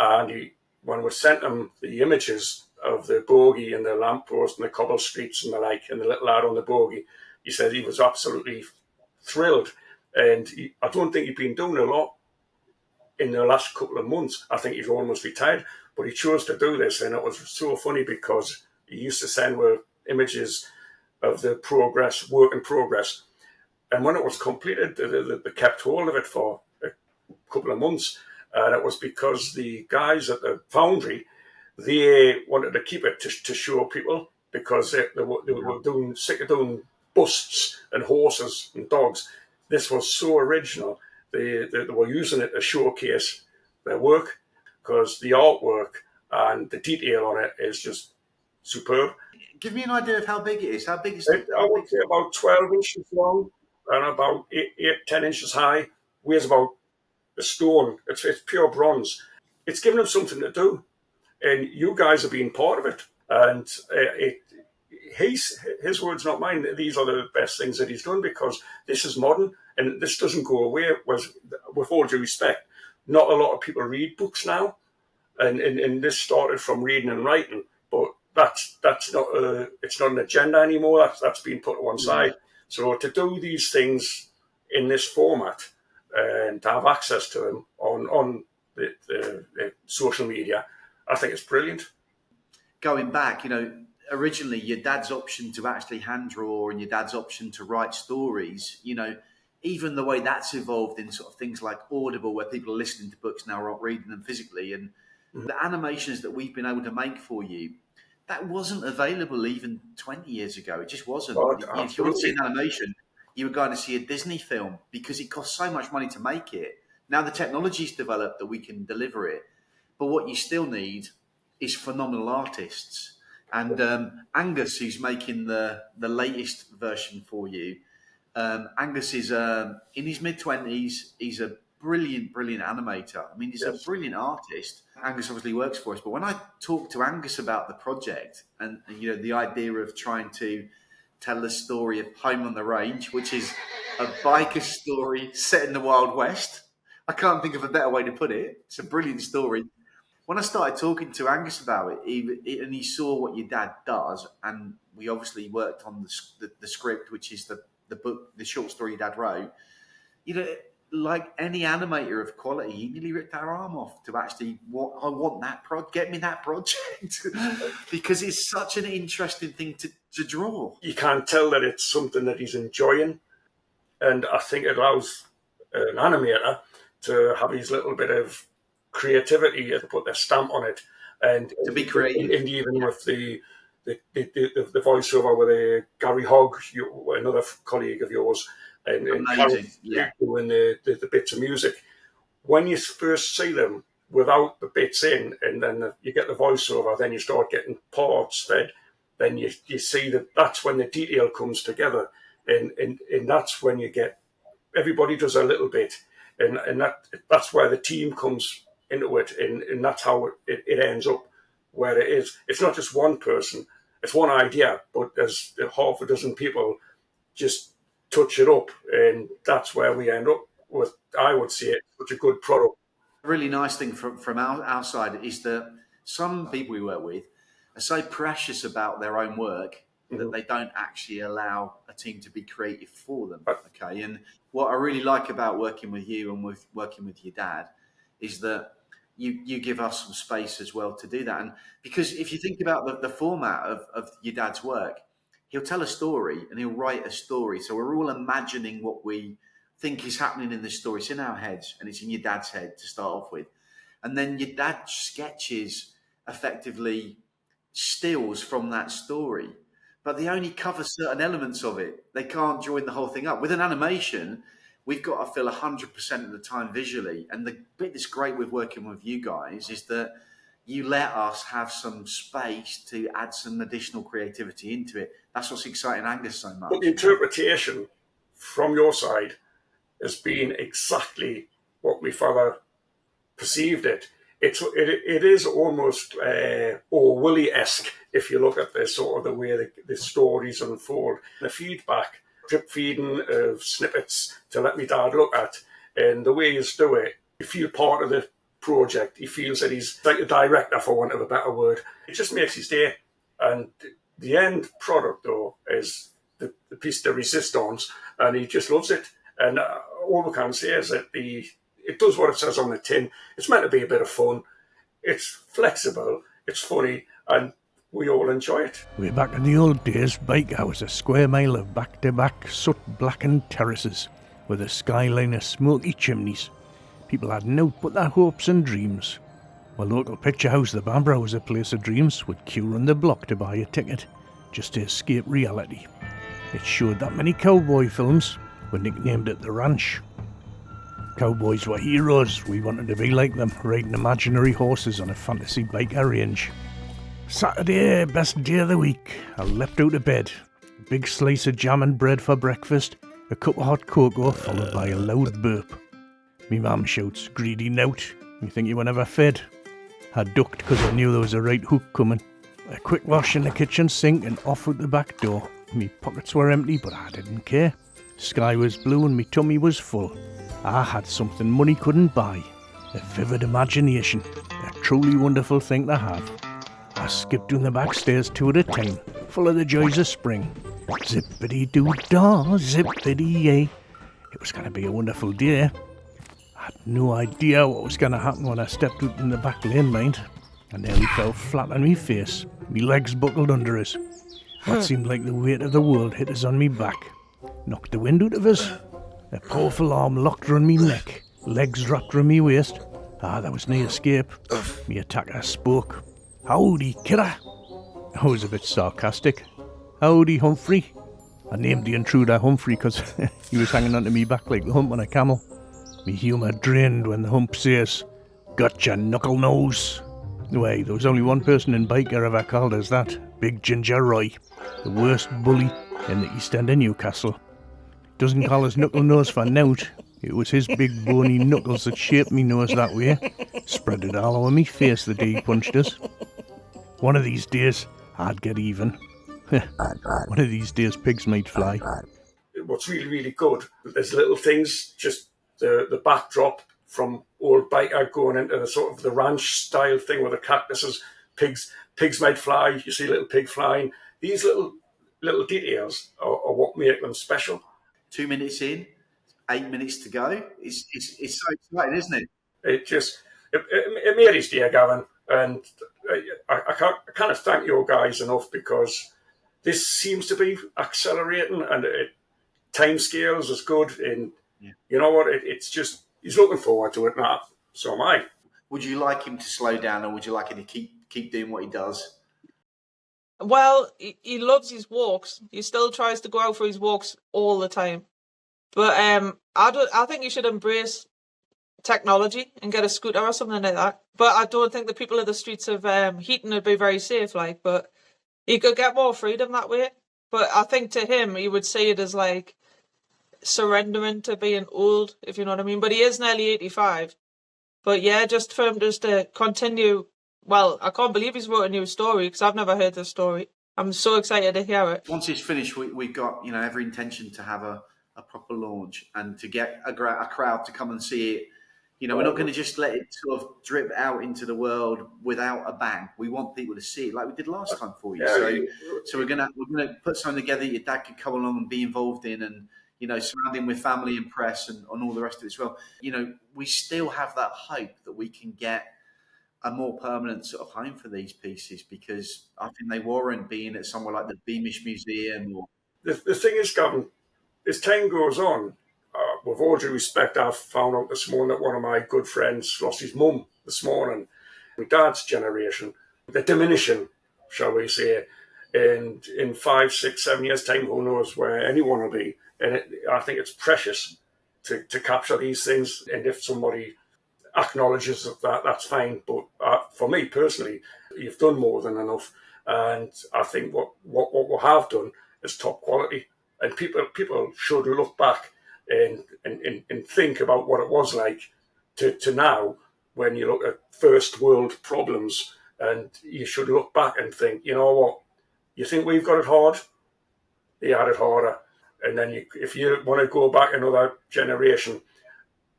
And when we sent him the images of the Bogey and the lamppost and the cobble streets and the like, and the little lad on the Bogey, he said he was absolutely thrilled. And I don't think he'd been doing a lot in the last couple of months. I think he's almost retired, but he chose to do this, and it was so funny because he used to send images of the work in progress, and when it was completed, they kept hold of it for a couple of months, and it was because the guys at the foundry, they wanted to keep it to show people, because they were sick of doing busts and horses and dogs. This was so original. They were using it to showcase their work, because the artwork and the detail on it is just superb. Give me an idea of how big it is. How big is it? I would say about 12 inches long and about 10 inches high. Weighs about a stone. It's pure bronze. It's given him something to do, and you guys have been part of it. And his words, not mine. These are the best things that he's done, because this is modern and this doesn't go away. With all due respect, not a lot of people read books now, and this started from reading and writing, but that's not it's not an agenda anymore. That's been put to one side. So to do these things in this format and to have access to them on the social media, I think it's brilliant. going back, originally your dad's option to actually hand draw and your dad's option to write stories, even the way that's evolved in sort of things like Audible, where people are listening to books now, aren't reading them physically, and the animations that we've been able to make for you, that wasn't available even 20 years ago. It just wasn't. If you want to see an animation, you were going to see a Disney film because it costs so much money to make it. Now the technology's developed that we can deliver it, but what you still need is phenomenal artists. And Angus, who's making the latest version for you, Angus is in his mid-20s. He's a brilliant animator. I mean, he's a brilliant artist. Angus obviously works for us. But when I talked to Angus about the project and, the idea of trying to tell the story of Home on the Range, which is a biker story set in the Wild West, I can't think of a better way to put it. It's a brilliant story. When I started talking to Angus about it, and he saw what your dad does, and we obviously worked on the script, which is the book, the short story your dad wrote, like any animator of quality, he nearly ripped our arm off to actually, I want that get me that project, because it's such an interesting thing to draw. You can't tell that it's something that he's enjoying, and I think it allows an animator to have his little bit of creativity to put their stamp on it, and to be creative. And even with the voiceover with Gary Hogg, another colleague of yours, and amazing, doing the bits of music. When you first see them without the bits in, and then you get the voiceover, then you start getting parts fed, then you see that's when the detail comes together, and that's when you get, everybody does a little bit, and that's where the team comes into it, and that's how it ends up where it is. It's not just one person, it's one idea, but there's half a dozen people just touch it up, and that's where we end up with, I would say, such a good product. A really nice thing from our side is that some people we work with are so precious about their own work that they don't actually allow a team to be creative for them. Okay, and what I really like about working with you and with working with your dad is that you give us some space as well to do that. And because if you think about the format of your dad's work, he'll tell a story and he'll write a story. So we're all imagining what we think is happening in this story. It's in our heads, and it's in your dad's head to start off with. And then your dad sketches effectively stills from that story, but they only cover certain elements of it. They can't join the whole thing up. With an animation, we've got to fill 100% of the time visually. And the bit that's great with working with you guys is that you let us have some space to add some additional creativity into it. That's what's exciting Angus so much. But the interpretation from your side has been exactly what my father perceived it. It is almost Orwelly-esque if you look at the sort of the way the stories unfold. The feedback, drip feeding of snippets to let me dad look at, and the way he's do it, you feel part of the project. He feels that he's like a director, for want of a better word. It just makes his day. And the end product, though, is the piece de resistance, and he just loves it. And all we can say is that it does what it says on the tin. It's meant to be a bit of fun. It's flexible, it's funny, and we all enjoy it. Way back in the old days, Byker was a square mile of back-to-back soot-blackened terraces with a skyline of smoky chimneys. People had naught but their hopes and dreams. My local picture house, the Bambra, was a place of dreams, with queue on the block to buy a ticket, just to escape reality. It showed that many cowboy films, were nicknamed it the Ranch. Cowboys were heroes, we wanted to be like them, riding imaginary horses on a fantasy biker range. Saturday, best day of the week, I leapt out of bed. A big slice of jam and bread for breakfast, a cup of hot cocoa followed by a loud burp. Me mum shouts, "Greedy nout, you think you were never fed?" I ducked because I knew there was a right hook coming. A quick wash in the kitchen sink and off out the back door. Me pockets were empty, but I didn't care. Sky was blue and me tummy was full. I had something money couldn't buy. A vivid imagination, a truly wonderful thing to have. I skipped down the back stairs two at a time, full of the joys of spring. Zippity-doo-dah, zippity-yay. It was going to be a wonderful day. I had no idea what was going to happen when I stepped out in the back lane, mind. I nearly fell flat on my face. Me legs buckled under us. What seemed like the weight of the world hit us on me back. Knocked the wind out of us. A powerful arm locked round me neck. Legs wrapped round me waist. There was no escape. Me attacker spoke. "Howdy, kidder." I was a bit sarcastic. "Howdy, Humphrey." I named the intruder Humphrey because he was hanging onto me back like the hump on a camel. Me humour drained when the hump says, "Gotcha, knuckle nose." Wait, there was only one person in Byker ever called us that. Big Ginger Roy, the worst bully in the East End of Newcastle. Doesn't call us knuckle nose for nout. It was his big bony knuckles that shaped me nose that way. Spread it all over me face the day he punched us. One of these days, I'd get even. One of these days, pigs might fly. What's really, really good, there's little things, just the backdrop from old Byker going into the sort of the ranch style thing with the cactuses, pigs might fly, you see a little pig flying. These little details are what make them special. 2 minutes in, 8 minutes to go. It's so exciting, isn't it? It made his day, Gavin, and I can't thank you guys enough, because this seems to be accelerating, and timescales is good, and you know what? It's just, he's looking forward to it now. So am I. Would you like him to slow down, or would you like him to keep doing what he does? Well, he loves his walks. He still tries to go out for his walks all the time. But I think he should embrace technology and get a scooter or something like that. But I don't think the people of the streets of Heaton would be very safe, but he could get more freedom that way. But I think to him, he would see it as like surrendering to being old, if you know what I mean. But he is nearly 85. But yeah, just for him just to continue. Well, I can't believe he's wrote a new story, because I've never heard this story. I'm so excited to hear it. Once it's finished, we've got every intention to have a proper launch and to get a crowd to come and see it. We're not going to just let it sort of drip out into the world without a bang. We want people to see it like we did last time for you. So we're gonna put something together that your dad could come along and be involved in, and surround him with family and press and all the rest of it as well. We still have that hope that we can get a more permanent sort of home for these pieces, because I think they warrant being at somewhere like the Beamish Museum. Or the thing is, Gavin, as time goes on, with all due respect, I've found out this morning that one of my good friends lost his mum this morning. My dad's generation, they're diminishing, shall we say, and in 5, 6, 7 years' time, who knows where anyone will be. And I think it's precious to capture these things, and if somebody acknowledges that, that's fine. But for me personally, you've done more than enough, and I think what we have done is top quality. And people should look back and think about what it was like to now, when you look at first world problems, and you should look back and think, you know what, you think we've got it hard? They had it harder. And then if you want to go back another generation,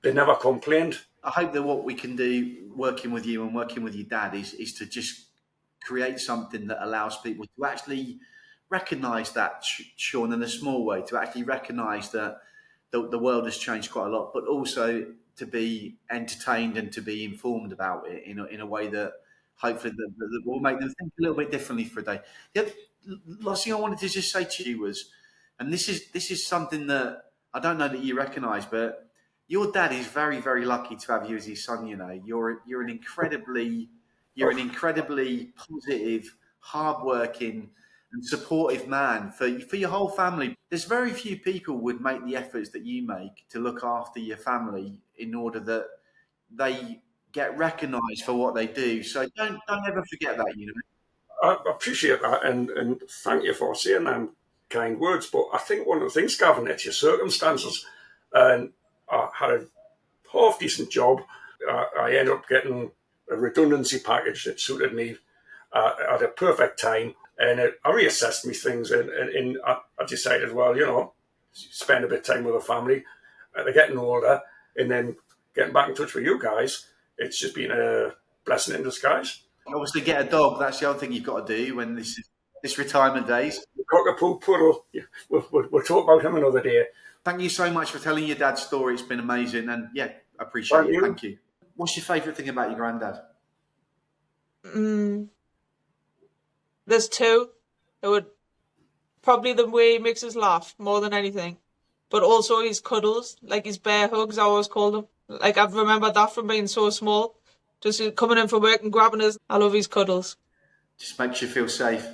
they never complained. I hope that what we can do, working with you and working with your dad, is to just create something that allows people to actually recognise that, Sean, in a small way, to actually recognise that the world has changed quite a lot, but also to be entertained and to be informed about it in a way that hopefully that will make them think a little bit differently for a day. The other last thing I wanted to just say to you was, and this is something that I don't know that you recognise, but your dad is very, very lucky to have you as his son. You're an incredibly positive, hardworking, and supportive man for your whole family. There's very few people would make the efforts that you make to look after your family in order that they get recognised for what they do. So don't ever forget that. I appreciate that, and thank you for saying them kind words. But I think one of the things, Gavin, it's your circumstances. And I had a half decent job. I ended up getting a redundancy package that suited me at a perfect time. And I reassessed me things, and I decided, well, spend a bit of time with the family. They're getting older, and then getting back in touch with you guys, it's just been a blessing in disguise. Obviously, get a dog. That's the other thing you've got to do when this retirement days. Cockapoo Puddle. We'll talk about him another day. Thank you so much for telling your dad's story. It's been amazing, and I appreciate it. Thank you. What's your favourite thing about your granddad? There's two. It would probably the way he makes us laugh more than anything, but also his cuddles, like his bear hugs. I always called him. Like I've remembered that from being so small, just coming in from work and grabbing us. I love his cuddles. Just makes you feel safe.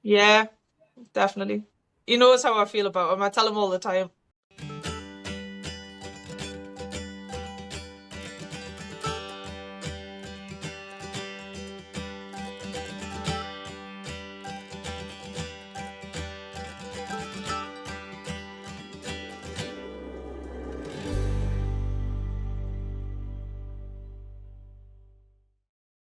Yeah, definitely. He knows how I feel about him. I tell him all the time.